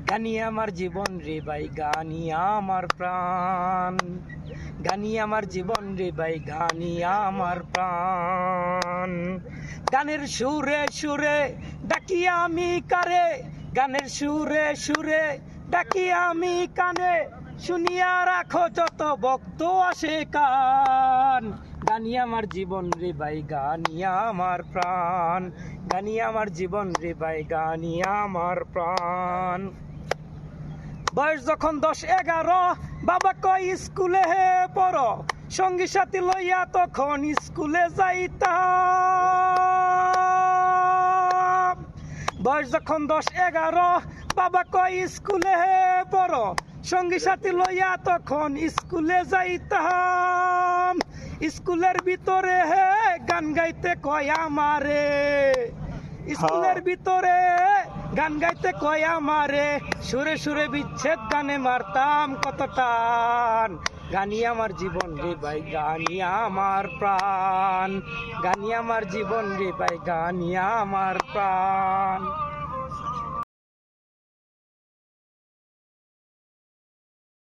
গানি আমার জীবন রে ভাই, গানি আমার প্রাণ। গানি আমার জীবন রে ভাই, গানি আমার প্রাণ। গানের সুরে সুরে ডাকি আমি কারে, গানের সুরে সুরে ডাকি আমি কানে, শুনিয়া রাখো যত ভক্ত আসে কান। গানি আমার জীবন রে ভাই, গানি আমার প্রাণ। গানি আমার জীবন রে ভাই, গানি আমার প্রাণ। বয়স যখন 10-11, বাবা কয় স্কুলে হে পড়ো, সঙ্গী সাথী লইয়া তখন স্কুলে যাইতাম। বয়স যখন 10-11, বাবা কয় স্কুলে হে পড়ো, সঙ্গী সাথী লইয়া তখন স্কুলে যাইতাম। স্কুলের ভিতরে হে গান গাইতে কয় আমারে, স্কুলের ভিতরে গান গাইতে কয় আমারে, সুরে সুরে বিচ্ছেদ গানে মারতাম কত টান। গানি আমার জীবন রে ভাই, গানি আমার প্রাণ। গানি আমার জীবন রে ভাই, গানি আমার প্রাণ।